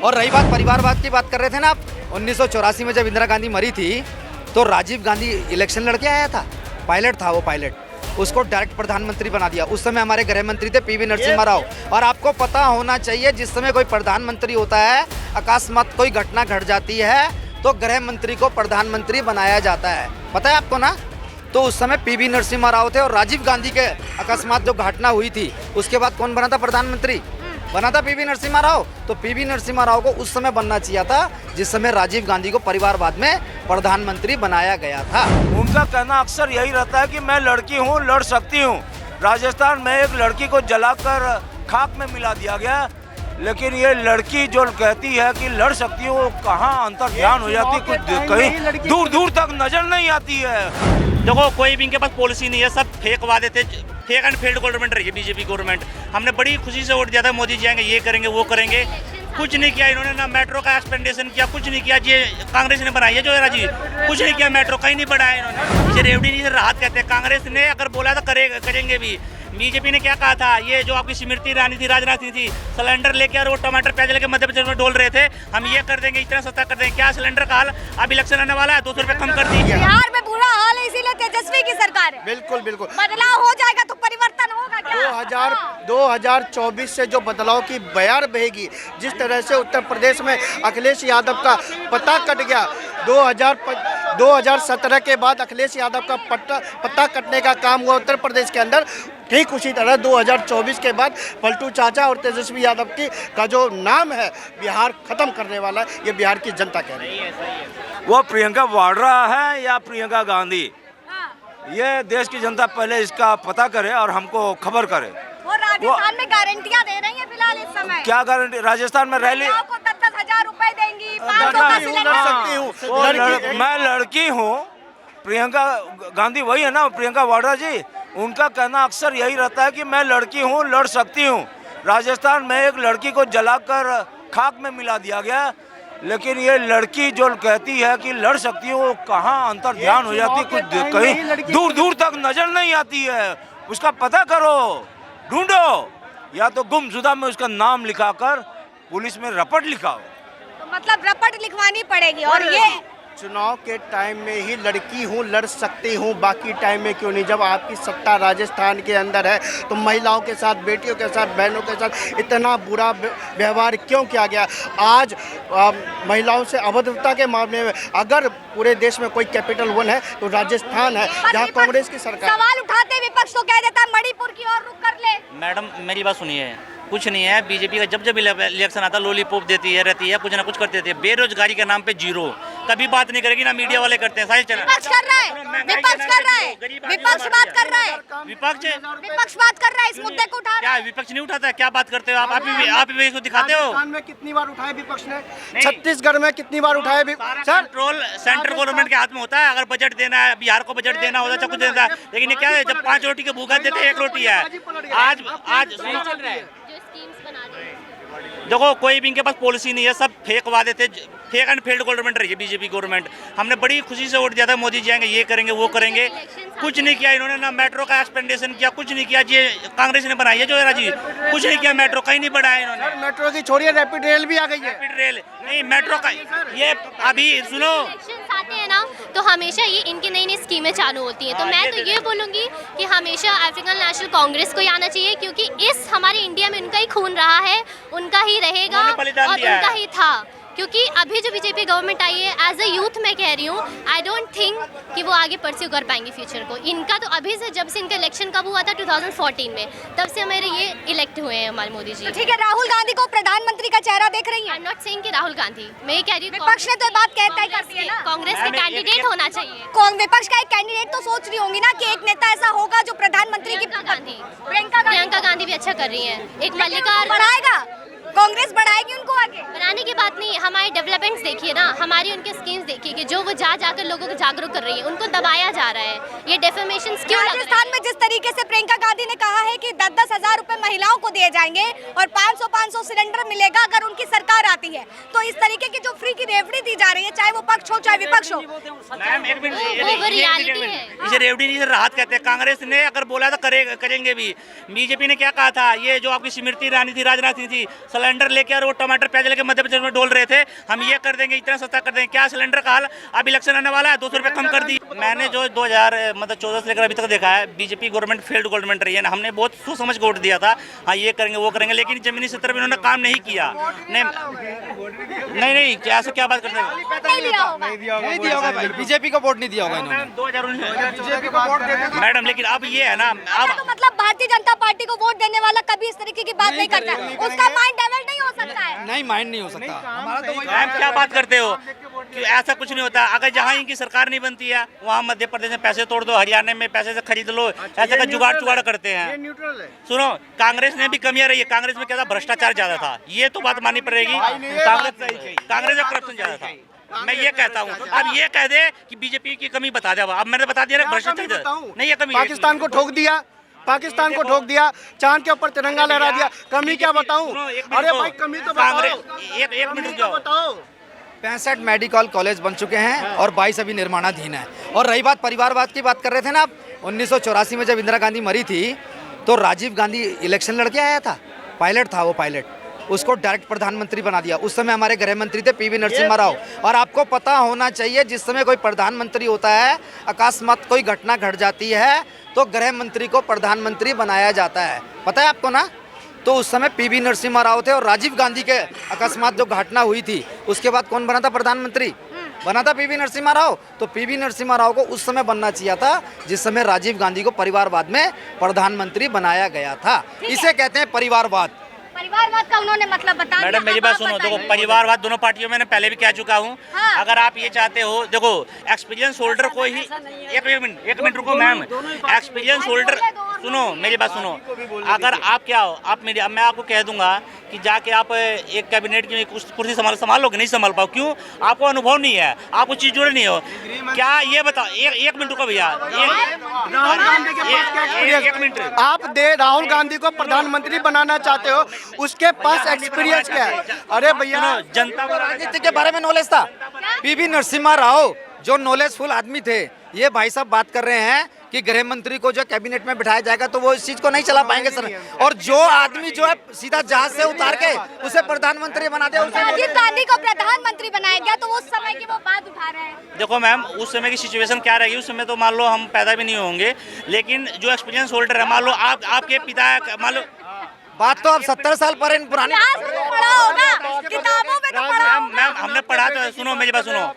और रही बात परिवारवाद की बात कर रहे थे ना आप, 1984 में जब इंदिरा गांधी मरी थी तो राजीव गांधी इलेक्शन लड़के आया था, पायलट था वो पायलट, उसको डायरेक्ट प्रधानमंत्री बना दिया। उस समय हमारे गृह मंत्री थे पीवी नरसिम्हा राव। और आपको पता होना चाहिए जिस समय कोई प्रधानमंत्री होता है, अकस्मात कोई घटना घट जाती है तो गृह मंत्री को प्रधानमंत्री बनाया जाता है, पता है आपको ना। तो उस समय पीवी नरसिम्हा राव थे और राजीव गांधी के अकस्मात जो घटना हुई थी उसके बाद कौन बना था प्रधानमंत्री, बना था पीवी नरसिम्हा राव। तो पीवी नरसिम्हा राव को उस समय बनना चाहिए था जिस समय राजीव गांधी को परिवारवाद में प्रधानमंत्री बनाया गया था। उनका कहना अक्सर यही रहता है कि मैं लड़की हूँ, लड़ सकती हूँ। राजस्थान में एक लड़की को जलाकर खाक में मिला दिया गया, लेकिन ये लड़की जो कहती है कि लड़ सकती हूँ, कहाँ अंतर ध्यान हो जाती है, कुछ कहीं दूर दूर तक नजर नहीं आती है। देखो कोई भी इनके पास पॉलिसी नहीं है, सब फेक वादे थे, फेक एंड फेल्ड गवर्नमेंट रही है बीजेपी गवर्नमेंट। हमने बड़ी खुशी से वोट दिया था, मोदी जी आएंगे, ये करेंगे, वो करेंगे, कुछ नहीं किया इन्होंने, ना मेट्रो का एक्सपेंडेशन किया, कुछ नहीं किया। ये कांग्रेस ने बनाई है जो है जी, कुछ नहीं किया, मेट्रो कहीं नहीं बढ़ाया इन्होंने। ये रेवड़ी नहीं राहत कहते हैं, कांग्रेस ने अगर बोला तो करेंगे भी। बीजेपी ने क्या कहा था, ये जो आपकी स्मृति ईरानी थी, राजनाथ सिंह थी, सिलेंडर लेके और वो टमाटर प्याज लेके मध्य प्रदेश में डोल रहे थे, हम ये कर देंगे, इतना सस्ता कर देंगे। क्या सिलेंडर का हाल, अब इलेक्शन आने वाला है, 200 रुपये कम कर दीजिए। बिहार में बुरा हाल है, इसीलिए तेजस्वी की सरकार है। बिल्कुल बिल्कुल बदलाव हो जाएगा तो परिवर्तन होगा क्या? 2024 से जो बदलाव की बयार बहेगी, जिस तरह से उत्तर प्रदेश में अखिलेश यादव का पता कट गया, 2017 के बाद अखिलेश यादव का पता कटने का काम हुआ उत्तर प्रदेश के अंदर, ठीक उसी तरह 2024 के बाद पलटू चाचा और तेजस्वी यादव का जो नाम है बिहार खत्म करने वाला है, ये बिहार की जनता कह रही है। वो प्रियंका वाड्रा है या प्रियंका गांधी, ये देश की जनता पहले इसका पता करे और हमको खबर करे। वो राजस्थान में गारंटियां दे रही है फिलहाल इस समय। क्या गारंटी? राजस्थान में रैली, 10,000 रुपए देंगी, 500 का सिलेंडर। मैं लड़की हूँ, प्रियंका गांधी वही है ना, प्रियंका वाड्रा जी, उनका कहना अक्सर यही रहता है कि मैं लड़की हूँ, लड़ सकती हूँ। राजस्थान में एक लड़की को जलाकर खाक में मिला दिया गया, लेकिन ये लड़की जो कहती है कि लड़ सकती हूँ, कहाँ अंतर ध्यान हो जाती है, कुछ कहीं दूर दूर तक नजर नहीं आती है। उसका पता करो, ढूंढो, या तो गुमशुदा में उसका नाम लिखाकर पुलिस में रपट लिखाओ। तो मतलब रपट लिखवानी पड़ेगी। और ये चुनाव के टाइम में ही लड़की हूँ, लड़ सकती हूँ, बाकी टाइम में क्यों नहीं? जब आपकी सत्ता राजस्थान के अंदर है तो महिलाओं के साथ, बेटियों के साथ, बहनों के साथ इतना बुरा व्यवहार क्यों किया गया? आज महिलाओं से अभद्रता के मामले में अगर पूरे देश में कोई कैपिटल 1 है तो राजस्थान है, जहाँ कांग्रेस की सरकार। सवाल उठाते विपक्ष तो कह देता है मणिपुर की ओर रुख कर ले। मैडम मेरी बात सुनिए, कुछ नहीं है। बीजेपी का जब इलेक्शन आता लॉलीपॉप देती है, रहती है, कुछ ना कुछ करती रहती है। बेरोजगारी के नाम पे जीरो, कभी बात नहीं करेगी ना मीडिया वाले करते हैं, सारे चैनल। विपक्ष कर रहा है, विपक्ष कर रहा है, विपक्ष बात कर रहा है, विपक्ष बात कर रहा है, इस मुद्दे को उठा रहा है। क्या विपक्ष नहीं उठाता है? क्या बात करते हो आप भी इसको दिखाते हो। राजस्थान में कितनी बार उठाए विपक्ष ने? छत्तीसगढ़ में कितनी बार उठाए? कंट्रोल सेंट्रल गवर्नमेंट के हाथ में होता है। अगर बजट देना है, बिहार को बजट देना होता है, कुछ देता है, लेकिन ये क्या है, जब 5 रोटी के भूखा देते हैं, 1 रोटी है। आज चल रहा है। देखो कोई भी इनके पास पॉलिसी नहीं है, सब फेक वादे थे, फेक एंड फेल्ड गवर्नमेंट रही है बीजेपी गवर्नमेंट। हमने बड़ी खुशी से वोट दिया था, मोदी जी आएंगे, ये करेंगे, वो करेंगे, कुछ नहीं किया इन्होंने, ना मेट्रो का एक्सपेंडेशन किया, कुछ नहीं किया। ये कांग्रेस ने बनाई है जो है जी, कुछ नहीं किया, मेट्रो कहीं नहीं बढ़ाया इन्होंने। मेट्रो की छोड़िए, रैपिड रेल भी आ गई है। रैपिड रेल नहीं, मेट्रो का ये अभी सुनो, आते हैं ना तो हमेशा ये इनकी नई नई स्कीमें चालू होती हैं। तो मैं तो ये बोलूँगी कि हमेशा अफ्रीकन नेशनल कांग्रेस को ही आना चाहिए, क्योंकि इस हमारे इंडिया में उनका ही खून रहा है, उनका ही रहेगा और उनका ही था। क्योंकि अभी जो बीजेपी गवर्नमेंट आई है, एज अ यूथ मैं कह रही हूँ, आई डोंट थिंक कि वो आगे परस्यू कर पाएंगे फ्यूचर को। इनका तो अभी से, जब से इनका इलेक्शन कब हुआ था 2014 में, तब से हमारे ये इलेक्ट हुए हैं हमारे मोदी जी। तो ठीक है, राहुल गांधी को प्रधानमंत्री का चेहरा देख रही है? आई एम नॉट सेइंग कि राहुल गांधी, मैं ये कह रही हूँ विपक्ष ने तो बात कहता ही कर दी है ना, कांग्रेस के कैंडिडेट होना चाहिए। विपक्ष का एक कैंडिडेट तो सोच रही होंगी ना कि एक नेता ऐसा होगा जो प्रधानमंत्री की। प्रियंका गांधी भी अच्छा कर रही है। एक मल्लिका बढ़ाएगा, कांग्रेस बढ़ाएगी उनको आगे। बनाने की बात नहीं, हमारे हमारे डेवलपमेंट्स देखिए ना, हमारी उनके स्कीम्स देखिए कि जो वो जाकर लोगों को जागरूक कर रही है, उनको दबाया जा रहा है। ये डेफेमेशन क्यों लग रहा है? राजस्थान में जिस तरीके से प्रियंका गांधी ने कहा है कि 10-10 हजार रुपए महिलाओं को दिए जाएंगे और 500 सिलेंडर मिलेगा अगर उनकी सरकार आती है, तो इस तरीके की जो फ्री की रेवड़ी दी जा रही है, चाहे वो पक्ष हो चाहे विपक्ष हो, मैम एक मिनट, वो रियलिटी है। इसे रेवड़ी नहीं, इसे राहत कहते हैं। कांग्रेस ने अगर बोला तो करेंगे भी। बीजेपी ने क्या कहा था, ये जो आपकी स्मृति ईरानी थी, राजनाथ सिंह थी, सिलेंडर लेके और वो टमाटर प्याज लेके मध्य प्रदेश में डोल रहे थे, हम ये कर देंगे, इतना सस्ता कर देंगे। क्या सिलेंडर का हाल, अब इलेक्शन आने वाला है, 200 रुपये कम कर दी। मैंने जो 2014 से लेकर अभी तक देखा है, बीजेपी गवर्नमेंट फेल्ड गवर्नमेंट रही है ना। हमने बहुत सोच समझ के वोट दिया था, हाँ ये करेंगे वो करेंगे, लेकिन जमीनी स्तर पर इन्होंने काम नहीं किया। नहीं ऐसा क्या बात करते हैं? नहीं लिया होगा। नहीं दिया होगा भाई, बीजेपी को वोट नहीं दिया होगा इन्होंने। 2019 बीजेपी को वोट देते थे। मैडम, लेकिन अब ये है ना, अब तो मतलब भारतीय जनता पार्टी को वोट देने वाला कभी इस तरीके की बात नहीं करता है, उसका माइंड डाइवर्ट नहीं हो सकता है। नहीं, माइंड नहीं हो सकता हमारा तो वही। मैम क्या बात करते हो कि ऐसा कुछ नहीं होता। अगर जहाँ इनकी सरकार नहीं बनती है, वहाँ मध्य प्रदेश में पैसे तोड़ दो, हरियाणा में पैसे से खरीद लो, ऐसे का जुगाड़ करते हैं। न्यूट्रल है। सुनो, कांग्रेस ने भी कमियां रही है। कांग्रेस में क्या था, भ्रष्टाचार ज्यादा था, ये तो बात माननी पड़ेगी। कांग्रेस में करप्शन ज्यादा था। मैं ये कहता हूँ, अब ये कह दे कि बीजेपी की कमी बता दे। अब मैंने बता दिया ना, भ्रष्टाचार नहीं है, कमी है। पाकिस्तान को ठोक दिया, पाकिस्तान को ठोक दिया, चांद के ऊपर तिरंगा लहरा दिया, कमी क्या बताऊं? अरे भाई कमी तो बताओ। एक मिनट रुक जाओ। बताओ। 65 मेडिकल कॉलेज बन चुके हैं और 22 अभी निर्माणाधीन है। और रही बात परिवारवाद की, बात कर रहे थे ना आप, 1984 में जब इंदिरा गांधी मरी थी तो राजीव गांधी इलेक्शन लड़के आया था, पायलट था वो, पायलट उसको डायरेक्ट प्रधानमंत्री बना दिया। उस समय हमारे गृह मंत्री थे पीवी नरसिम्हा राव। और आपको पता होना चाहिए, जिस समय कोई प्रधानमंत्री होता है, अकस्मात कोई घटना घट जाती है तो गृह मंत्री को प्रधानमंत्री बनाया जाता है, पता है आपको ना? तो उस समय पीवी नरसिम्हा राव थे और राजीव गांधी के अकस्मात जो घटना हुई थी उसके बाद कौन बना था प्रधानमंत्री? बना था पीवी नरसिम्हा राव। तो पीवी नरसिम्हा राव को उस समय बनना चाहिए था जिस समय राजीव गांधी को परिवारवाद में प्रधानमंत्री बनाया गया था। इसे कहते हैं परिवारवाद। परिवारवाद का उन्होंने मतलब बता दिया। मैडम मेरी बात सुनो, देखो परिवारवाद दोनों पार्टियों में पहले भी कह चुका हूँ। हाँ। अगर आप ये चाहते हो, देखो एक्सपीरियंस होल्डर को ही एक मिनट रुको मैम, एक्सपीरियंस होल्डर सुनो, मेरी बात सुनो। अगर आप क्या हो, मैं आपको कह दूंगा कि जाके आप एक कैबिनेट की कुर्सी संभाल लोगे, नहीं संभाल पाओ। क्यों? आपको अनुभव नहीं है, आपको चीज जुड़े नहीं हो। क्या ये बताओ, एक मिनट रुको भैया, एक मिनट। आप राहुल गांधी को प्रधानमंत्री बनाना चाहते हो, उसके पास एक्सपीरियंस क्या है? अरे भैया, जनता को राजनीति के बारे में नॉलेज था। पीवी नरसिम्हा राव जो नॉलेजफुल आदमी थे, ये भाई साहब बात कर रहे हैं कि गृह मंत्री को जो कैबिनेट में बिठाया जाएगा तो वो इस चीज को नहीं चला पाएंगे सर। और जो आदमी जो है सीधा जहाज से उतार के उसे प्रधानमंत्री बना दे, राजीव गांधी को प्रधानमंत्री बनाया गया, तो उस समय की वो बात उठा रहे हैं। देखो मैम, उस समय की सिचुएशन क्या रहेगी, उस समय तो मान लो हम पैदा भी नहीं होंगे, लेकिन जो एक्सपीरियंस होल्डर है, मान लो आपके पिता, मान लो बात तो अब 70 साल पुरानी पढ़ा होगा, किताबों में तो पढ़ा होगा। मैम हमने पढ़ा तो, सुनो मेरी बात सुनो।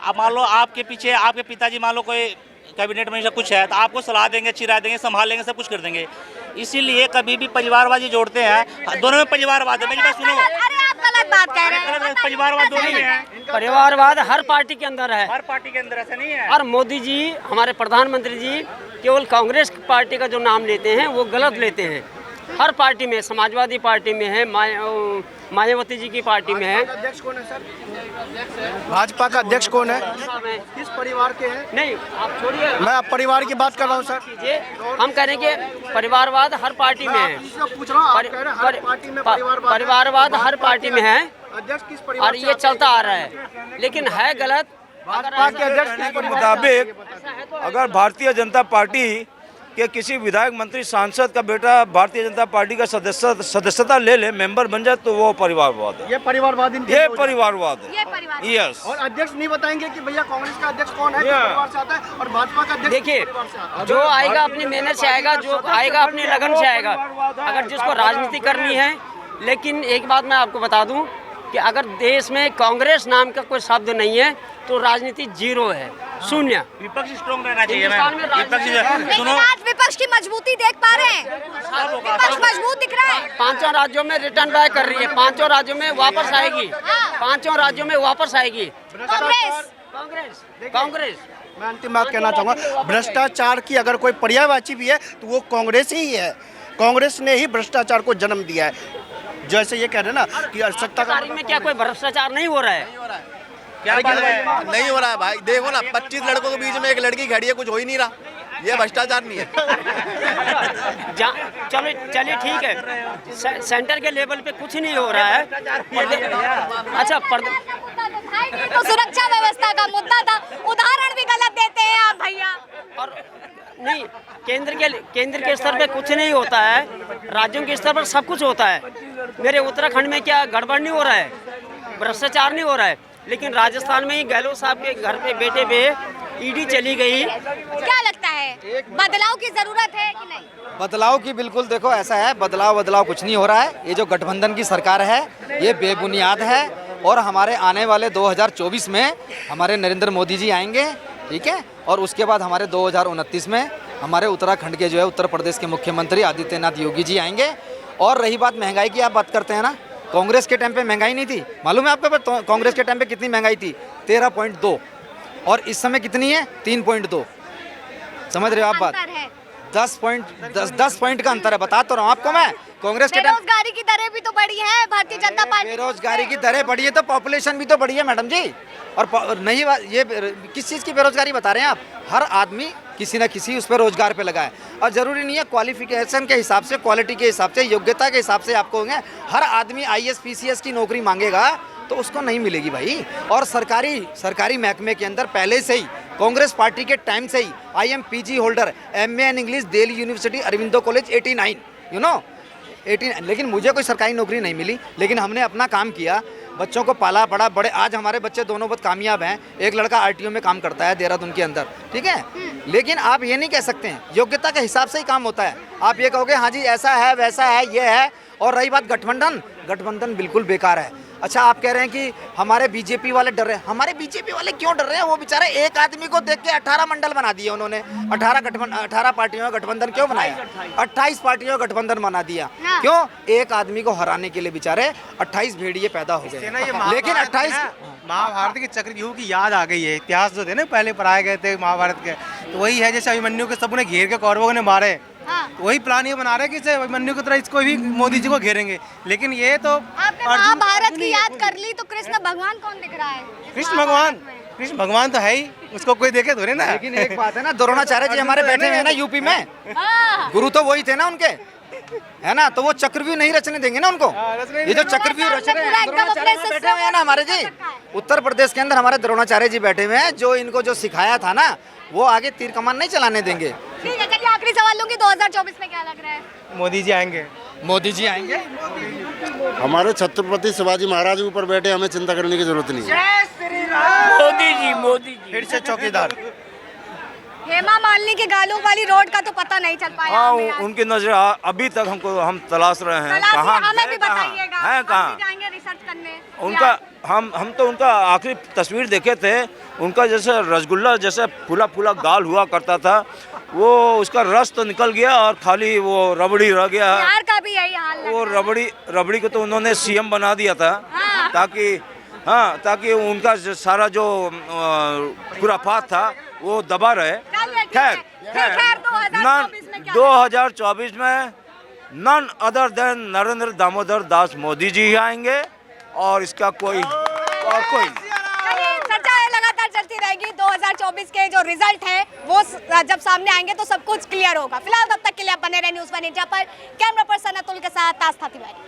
अब मान लो आपके पीछे आपके पिताजी मान लो कोई कैबिनेट में कुछ है तो आपको सलाह देंगे, चिरा देंगे, संभाल लेंगे, सब कुछ कर देंगे। इसीलिए कभी भी परिवारवादी जोड़ते हैं, दोनों में परिवारवाद है। मेरी बात सुनो, अरे आप गलत बात कह रहे हैं। परिवारवाद दोनों में है। परिवारवाद हर पार्टी के अंदर है, हर पार्टी के अंदर ऐसा नहीं है। और मोदी जी हमारे प्रधानमंत्री जी केवल कांग्रेस पार्टी का जो नाम लेते हैं वो गलत लेते हैं। हर पार्टी में, समाजवादी पार्टी में है, मायावती जी की पार्टी में है। अध्यक्ष कौन है सर? भाजपा का अध्यक्ष कौन है? किस परिवार के हैं? नहीं आप छोड़िए, मैं अब परिवार की बात कर रहा हूँ सर। कीजिए, हम कह रहे हैं कि परिवारवाद हर पार्टी में है। पूछ रहा हूँ, आप कह रहे हैं हर पार्टी में परिवारवाद हर पार्टी में है अध्यक्ष किस परिवार और ये चलता आ रहा है, लेकिन है गलत। भाजपा के अध्यक्ष के मुताबिक अगर भारतीय जनता पार्टी के किसी विधायक, मंत्री, सांसद का बेटा भारतीय जनता पार्टी का सदस्यता ले ले, मेंबर बन जाए, तो वो परिवारवाद है। ये परिवारवाद ये परिवारवाद है। ये परिवार। यस। और अध्यक्ष नहीं बताएंगे कि भैया कांग्रेस का अध्यक्ष कौन है, किस परिवार से आता है, और भाजपा का अध्यक्ष देखिए, जो आएगा अपनी मेहनत से आएगा, जो आएगा अपनी लगन से आएगा। अगर जिसको राजनीति करनी है, लेकिन एक बात मैं आपको बता दूं कि अगर देश में कांग्रेस नाम का कोई शब्द नहीं है तो राजनीति जीरो है, शून्य। विपक्ष स्ट्रॉन्ग रहना चाहिए। हिंदुस्तान में विपक्ष सुनो, आज विपक्ष की मजबूती देख पा रहे हैं, विपक्ष मजबूत दिख रहा है। 5 राज्यों में रिटर्न बैक कर रही है, 5 राज्यों में वापस आएगी, 5 राज्यों में वापस आएगी कांग्रेस। मैं अंतिम बात कहना चाहूँगा, भ्रष्टाचार की अगर कोई पर्यायवाची भी है तो वो कांग्रेस ही है। कांग्रेस ने ही भ्रष्टाचार को जन्म दिया है। जैसे ये कह रहे हैं ना कि सत्ता का में क्या कोई भ्रष्टाचार नहीं हो रहा है? क्या बात है? नहीं हो रहा है भाई, देखो ना 25 लड़कों के बीच में एक लड़की खड़ी है, कुछ हो ही नहीं रहा, ये भ्रष्टाचार नहीं है। चलो चलिए ठीक है, सेंटर के लेवल पे कुछ नहीं हो रहा है। अच्छा तो सुरक्षा व्यवस्था का मुद्दा था, उदाहरण भी गलत देते हैं आप भैया। और नहीं, केंद्र के स्तर पे कुछ नहीं होता है, राज्यों के स्तर पर सब कुछ होता है। मेरे उत्तराखंड में क्या गड़बड़ नहीं हो रहा है, भ्रष्टाचार नहीं हो रहा है, लेकिन राजस्थान में ही गहलोत साहब के घर पे बेटे पे ईडी चली गई। क्या लगता है बदलाव की जरूरत है कि नहीं? बदलाव की बिल्कुल, देखो ऐसा है, बदलाव कुछ नहीं हो रहा है। ये जो गठबंधन की सरकार है ये बेबुनियाद है, और हमारे आने वाले 2024 में हमारे नरेंद्र मोदी जी आएंगे, ठीक है, और उसके बाद हमारे 2029 में हमारे उत्तराखंड के जो है उत्तर प्रदेश के मुख्यमंत्री आदित्यनाथ योगी जी आएंगे। और रही बात महंगाई की, आप बात करते हैं ना, कांग्रेस के टाइम पे महंगाई नहीं थी, मालूम है आपको? कांग्रेस के टाइम पे कितनी महंगाई थी? 13.2, और इस समय कितनी है? 3.2। समझ रहे हो आप बात? 10 पॉइंट का अंतर है, बता तो रहा हूँ आपको मैं। कांग्रेस के टाइम बेरोजगारी की दरें भी तो बढ़ी है भारतीय जनता पार्टी। बेरोजगारी की दरें बढ़ी है तो पॉपुलेशन भी तो बढ़ी है मैडम जी। और नहीं, ये किस चीज़ की बेरोजगारी बता रहे हैं आप? हर आदमी किसी न किसी उस पर रोजगार पे लगा है, और ज़रूरी नहीं है क्वालिफिकेशन के हिसाब से, क्वालिटी के हिसाब से, योग्यता के हिसाब से आपको होंगे। हर आदमी IAS PCS की नौकरी मांगेगा तो उसको नहीं मिलेगी भाई। और सरकारी महकमे के अंदर पहले से ही कांग्रेस पार्टी के टाइम से ही IM PG holder, MA in English, Delhi university, Aurobindo college 89, 18, लेकिन मुझे कोई सरकारी नौकरी नहीं मिली, लेकिन हमने अपना काम किया, बच्चों को पाला पड़ा, बड़े आज हमारे बच्चे दोनों बहुत कामयाब हैं। एक लड़का RTO में काम करता है देहरादून के अंदर, ठीक है। लेकिन आप ये नहीं कह सकते हैं, योग्यता के हिसाब से ही काम होता है। आप ये कहोगे हाँ जी ऐसा है वैसा है ये है। और रही बात गठबंधन बिल्कुल बेकार है। अच्छा, आप कह रहे हैं कि हमारे बीजेपी वाले डर रहे हैं। हमारे बीजेपी वाले क्यों डर रहे हैं? वो बेचारे एक आदमी को देख के 18 मंडल बना दिए उन्होंने। 18 पार्टियों का गठबंधन क्यों बनाया? 28 पार्टियों का गठबंधन बना दिया। क्यों? एक आदमी को हराने के लिए बेचारे 28 भेड़िए पैदा हो गए। लेकिन 28 महाभारत के चक्रव्यूह की याद आ गई है। इतिहास जो थे ना पहले पढ़ाए गए थे महाभारत के, तो वही है जैसे अभिमन्यु के सबने घेर के कौरवों ने मारे। तो वही प्लान ये बना रहे हैं कि अभिमन्यु की तरह इसको भी मोदी जी को घेरेंगे। लेकिन ये तो आपने महाभारत की याद कर ली, तो कृष्ण भगवान कौन दिख रहा है? कृष्ण भगवान तो है ही, उसको कोई देखे थोड़े ना। लेकिन एक बात है ना, द्रोणाचार्य जी हमारे बैठे हुए हैं ना यूपी में, गुरु तो वही थे ना उनके, है ना। तो वो चक्रव्यूह नहीं रचने देंगे ना उनको। ये जो चक्रव्यूह रच रहे हैं, द्रोणाचार्य जी बैठे हुए हैं ना हमारे जी, उत्तर प्रदेश के अंदर हमारे द्रोणाचार्य जी बैठे हुए हैं, जो इनको जो सिखाया था ना, वो आगे तीर कमान नहीं चलाने देंगे। ठीक है, चलिए आखिरी सवाल लूंगी, 2024 में क्या लग रहा है? मोदी जी आएंगे। मोदी जी आएंगे। हमारे छत्रपति शिवाजी महाराज के ऊपर बैठे, हमें चिंता करने की जरूरत नहीं है। मोदी जी फिर से चौकीदार। हेमा मालिनी के गालों वाली रोड का तो पता नहीं चल पाया। हाँ, हमें आज। उनकी नजर अभी तक हम तलाश रहे हैं। तलाश कहाँ हमें भी है, कहाँ बताइएगा। है, हम कहाँ भी जाएंगे रिसर्च करने। उनका हम तो उनका आखिरी तस्वीर देखे थे। उनका जैसे रसगुल्ला जैसे फूला फूला गाल हुआ करता था, वो उसका रस तो निकल गया और खाली वो रबड़ी रह गया। बिहार का भी यही हाल लग वो रहा है। रबड़ी को तो उन्होंने CM बना दिया था, ताकि उनका सारा जो खुराफात था वो दबा रहे। खैर 2024 में none other than Narendra Damodar Das Modi ji ही आएंगे, और इसका कोई चर्चा है लगातार चलती रहेगी। 2024 के जो रिजल्ट है वो जब सामने आएंगे तो सब कुछ क्लियर होगा। फिलहाल तब तक के लिए आप बने रहे न्यूज़ 1 इंडिया पर। कैमरा पर्सन अतुल के साथ आस्था तिवारी।